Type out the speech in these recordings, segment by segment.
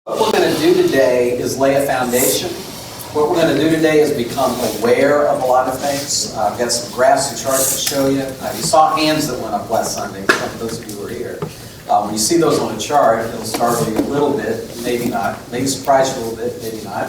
What we're going to do today is lay a foundation. What we're going to do today is become aware of a lot of things. I've got some graphs and charts to show you. You saw hands that went up last Sunday, some of those of you who were here. When you see those on a chart, it'll startle you a little bit, maybe not. Maybe surprise you a little bit, maybe not.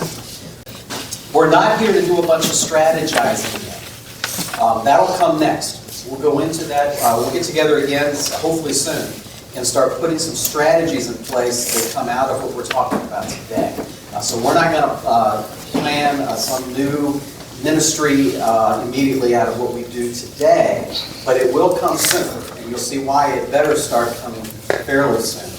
We're not here to do a bunch of strategizing yet. That'll come next. We'll go into that. We'll get together again, hopefully soon, and start putting some strategies in place that come out of what we're talking about today. So we're not going to plan some new ministry immediately out of what we do today, but it will come soon, and you'll see why it better start coming fairly soon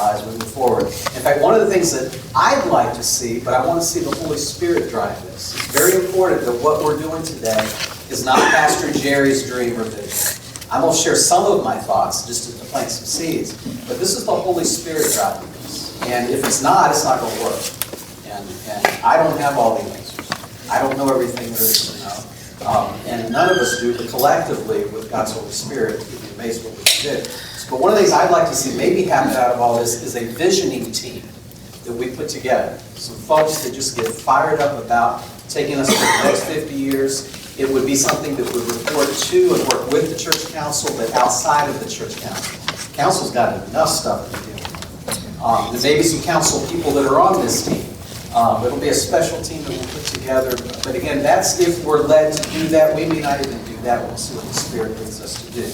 as we move forward. In fact, one of the things that I'd like to see, but I want to see the Holy Spirit drive this. It's very important that what we're doing today is not Pastor Jerry's dream or vision. I'm going to share some of my thoughts just to plant some seeds, but this is the Holy Spirit driving this. And if it's not going to work. And I don't have all the answers. I don't know everything there is to know. And none of us do, but collectively, with God's Holy Spirit, you'd be amazed what we can do. But one of the things I'd like to see maybe happen out of all this is a visioning team that we put together. Some folks that just get fired up about taking us to the next 50 years. It would be something that would report to and work with the church council, but outside of the church council. Council's got enough stuff to do. There may be some council people that are on this team. It'll be a special team that we'll put together. But again, that's if we're led to do that. We may not even do that. We'll see what the Spirit leads us to do.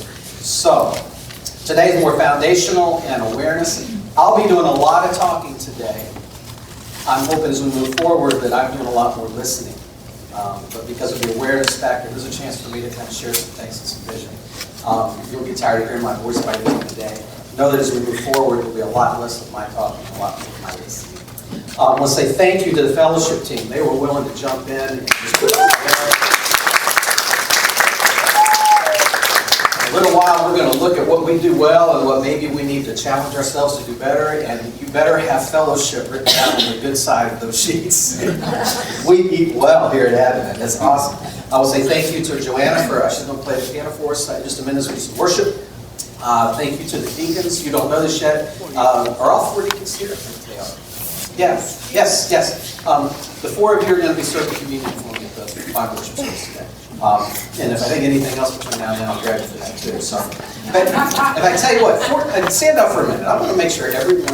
So, today is more foundational and awareness. I'll be doing a lot of talking today. I'm hoping as we move forward that I'm doing a lot more listening. But because of the awareness factor, there's a chance for me to kind of share some things and some vision. You'll get tired of hearing my voice by the end of the day. Know that as we move forward, it'll be a lot less of my talking, a lot more of my listening. I want to say thank you to the fellowship team. They were willing to jump in and just put this together. In a little while, we're going to look at what we do well and what maybe we need to challenge ourselves to do better. And you better have fellowship written down on the good side of those sheets. We eat well here at Advent. That's awesome. I will say thank you to Joanna for, she's going to play the piano for us in just a minute as we do some worship. Thank you to the deacons. You don't know this yet. Are all four deacons here? I think they are. Yes. The four of you are going to be serving communion for me at the final worship service today. And if I think anything else between now and then, I'll grab you for that too. So, but if I tell you what, stand up for a minute. I want to make sure everyone,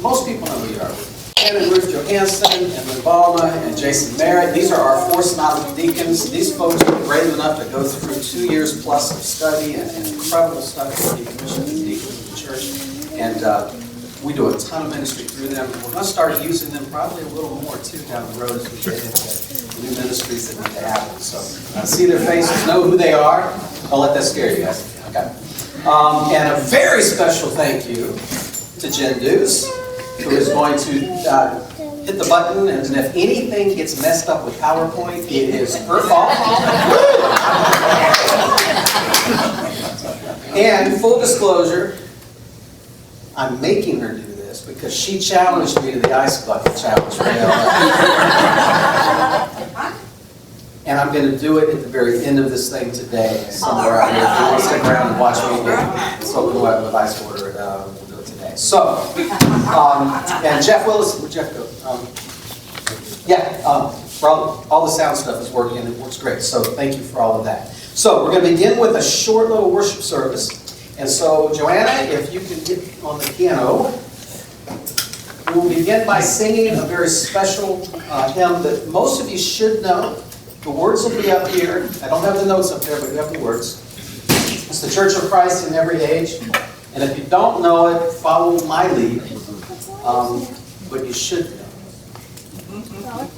most people know who you are. Ken and Ruth Johansson, and Lynn Balma, and Jason Merritt. These are our four synodical deacons. These folks are brave enough to go through 2 years plus of study and incredible study for decommissioning as deacons of the church. And we do a ton of ministry through them. And we're going to start using them probably a little more too down the road as we get into new ministries that need to happen. So see their faces, know who they are. Don't let that scare you guys. Okay. And a very special thank you to Jen Dews, who is going to hit the button, and if anything gets messed up with PowerPoint, it is her fault. And full disclosure, I'm making her do this because she challenged me to the ice bucket challenge for and I'm going to do it at the very end of this thing today, somewhere out here. If you want to stick around and watch me get soaking wet with ice water, we'll do it today. So, and Jeff Willis, where'd Jeff go? All the sound stuff is working and it works great. So thank you for all of that. So we're going to begin with a short little worship service. And so, Joanna, if you can get on the piano, we'll begin by singing a very special hymn that most of you should know. The words will be up here. I don't have the notes up there, but you have the words. It's the Church of Christ in Every Age. And if you don't know it, follow my lead. But you should know.